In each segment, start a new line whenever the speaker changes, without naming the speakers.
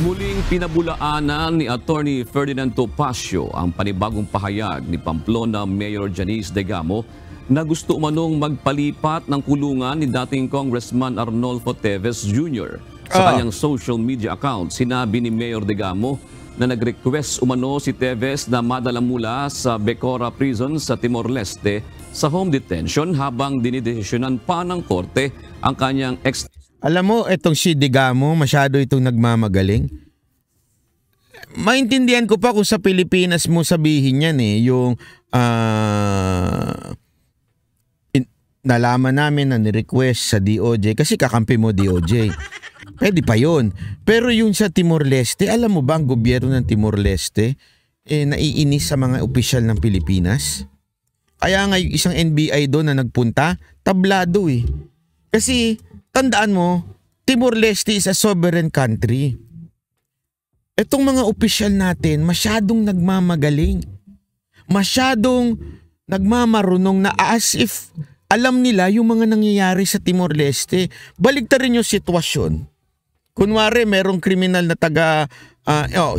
Muling pinabulaanan ni Attorney Ferdinand Topacio ang panibagong pahayag ni Pamplona Mayor Janice Degamo na gusto umanong magpalipat ng kulungan ni dating Congressman Arnolfo Teves Jr. Sa kanyang social media account, sinabi ni Mayor Degamo na nag-request umano si Teves na madala mula sa Becora Prison sa Timor-Leste sa home detention habang dinidesisyonan pa ng korte ang kanyang
Alam mo, itong si Degamo, masyado itong nagmamagaling. Maintindihan ko pa kung sa Pilipinas mo sabihin yan yung nalaman namin na ni-request sa DOJ kasi kakampi mo DOJ. Pwede pa yun. Pero yung sa Timor-Leste, alam mo ba ang gobyerno ng Timor-Leste naiinis sa mga opisyal ng Pilipinas? Kaya nga yung isang NBI doon na nagpunta, tablado Kasi tandaan mo, Timor-Leste is a sovereign country. Itong mga opisyal natin, masyadong nagmamagaling. Masyadong nagmamarunong na as if alam nila yung mga nangyayari sa Timor-Leste. Baligtarin yung sitwasyon. Kunwari, merong kriminal na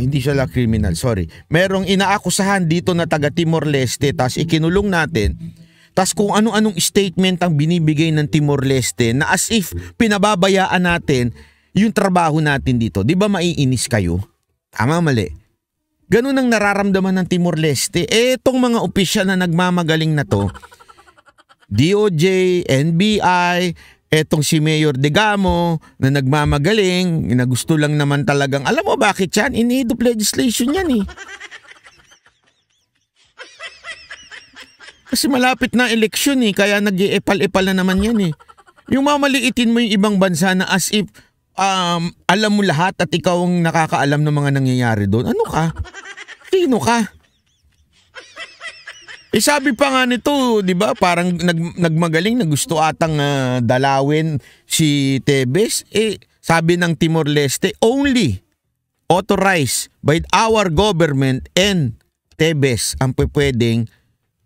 hindi siya kriminal, sorry. Merong inaakusahan dito na taga Timor-Leste, tas ikinulong natin. Tas kung ano-anong statement ang binibigay ng Timor-Leste na as if pinababayaan natin yung trabaho natin dito. Di ba maiinis kayo? Tama, mali. Ganun ang nararamdaman ng Timor-Leste. Itong mga opisyal na nagmamagaling na to, DOJ, NBI, etong si Mayor Degamo na nagmamagaling, na gusto lang naman talagang, alam mo bakit yan? In aid of legislation yan Kasi malapit na eleksyon kaya nag-iepal-epal na naman yan Yung mamaliitin mo yung ibang bansa na as if alam mo lahat at ikaw ang nakakaalam ng mga nangyayari doon. Ano ka? Sino ka? Sabi pa nga nito, di ba, parang nagmagaling na gusto atang dalawin si Teves. Sabi ng Timor-Leste, only authorized by our government and Teves ang pwedeng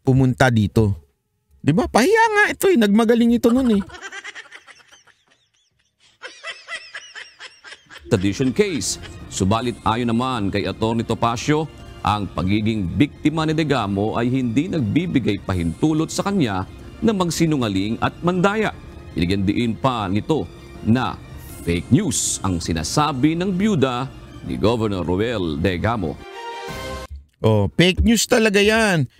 pumunta dito. Di ba? Pahiya nga ito nagmagaling ito nun
Tradition case. Subalit ayon naman kay Atty. Topacio, ang pagiging biktima ni Degamo ay hindi nagbibigay pahintulot sa kanya na magsinungaling at mandaya. Binigyan diin pa nito na fake news ang sinasabi ng byuda ni Governor Roel Degamo.
Fake news talaga yan.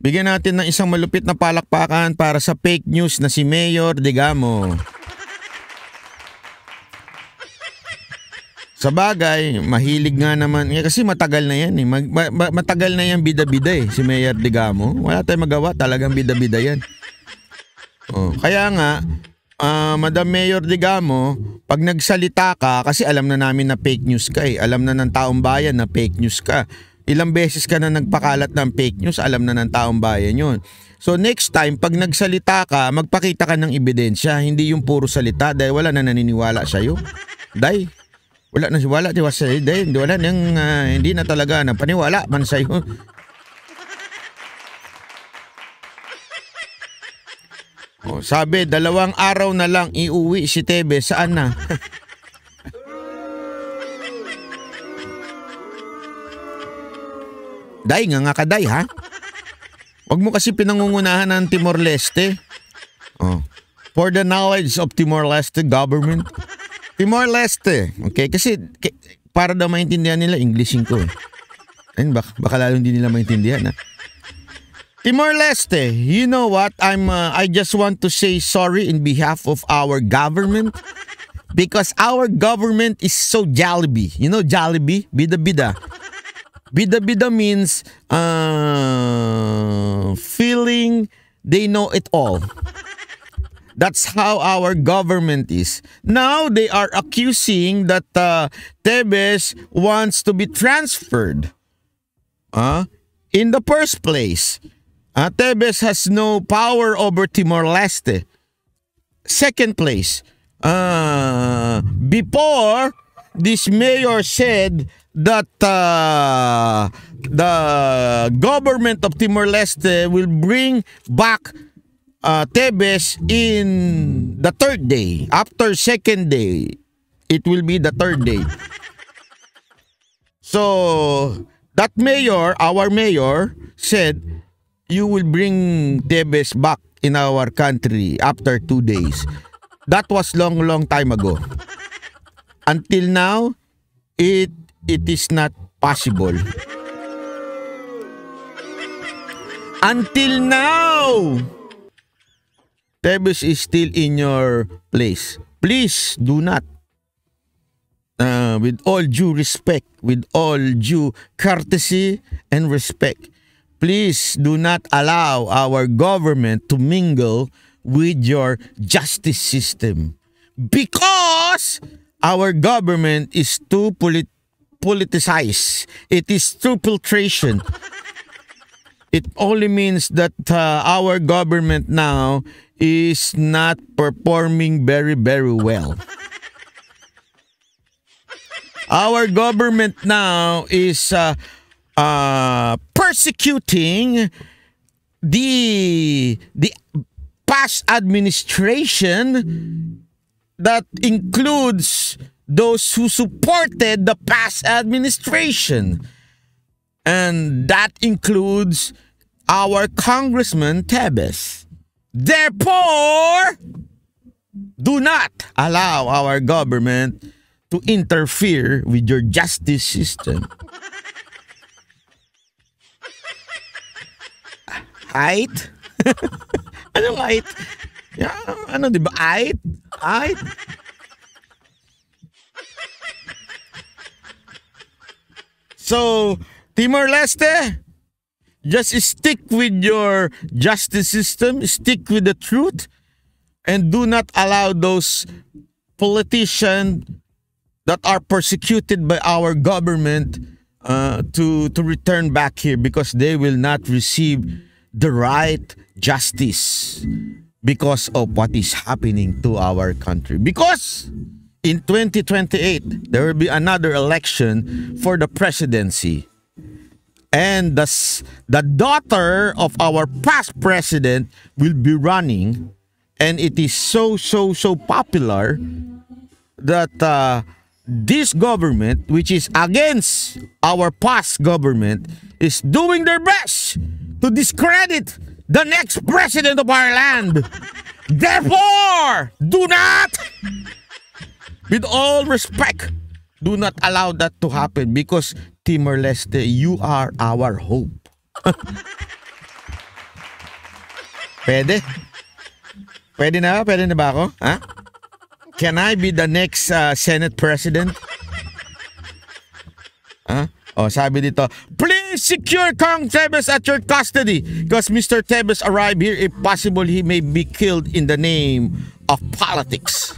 Bigyan natin ng isang malupit na palakpakan para sa fake news na si Mayor Degamo. Sa bagay, mahilig nga naman. Kasi matagal na yan matagal na yan bida-bida si Mayor Degamo. Wala tayong magawa, talagang bida-bida yan. Kaya nga, Madam Mayor Degamo, pag nagsalita ka, kasi alam na namin na fake news ka alam na ng taong bayan na fake news ka. Ilang beses ka na nagpakalat ng fake news, alam na ng taong bayan yun. So next time, pag nagsalita ka, magpakita ka ng ebidensya, hindi yung puro salita dahil wala na naniniwala sa'yo. Wala na wala hindi na talaga napaniwala man sa'yo. Sabi, 2 araw na lang iuwi si Teves, saan na? Nga kaday ha? Huwag mo kasi pinangungunahan ng Timor-Leste. For the knowledge of Timor-Leste government. Timor-Leste. Okay? Kasi para daw maintindihan nila, Englishin ko baka lalo hindi nila maintindihan Timor-Leste, you know what? I just want to say sorry in behalf of our government. Because our government is so Jollibee. You know Jollibee? Bida-bida. Bida-bida means feeling they know it all. That's how our government is. Now they are accusing that Teves wants to be transferred. In the first place, Teves has no power over Timor-Leste. Second place, before this mayor said that the government of Timor-Leste will bring back Teves in the third day. After second day, it will be the third day. So, that mayor, our mayor, said, you will bring Tebes back in our country after 2 days. That was long time ago. Until now, it is not possible. Until now, Tebes is still in your place. Please do not. With all due respect, with all due courtesy and respect, please do not allow our government to mingle with your justice system. Because our government is too politicized. It is too filtration. It only means that our government now is not performing very well. Our government now is persecuting the past administration that includes those who supported the past administration. And that includes our Congressman Tebes. Therefore, do not allow our government to interfere with your justice system. Height? Anong height? Yeah, ano, di ba? Height? So, Timor-Leste, just stick with your justice system, stick with the truth, and do not allow those politicians that are persecuted by our government to return back here, because they will not receive the right justice because of what is happening to our country. Because in 2028, there will be another election for the presidency. And the daughter of our past president will be running. And it is so popular that this government, which is against our past government, is doing their best to discredit the next president of our land. Therefore, do not, with all respect, do not allow that to happen, because Timor-Leste, you are our hope. Pwede? Pwede na ba ako? Ha? Can I be the next Senate President? Huh? Oh, sabi dito, please secure Kong Tebes at your custody because Mr. Tebes arrived here. If possible, he may be killed in the name of politics.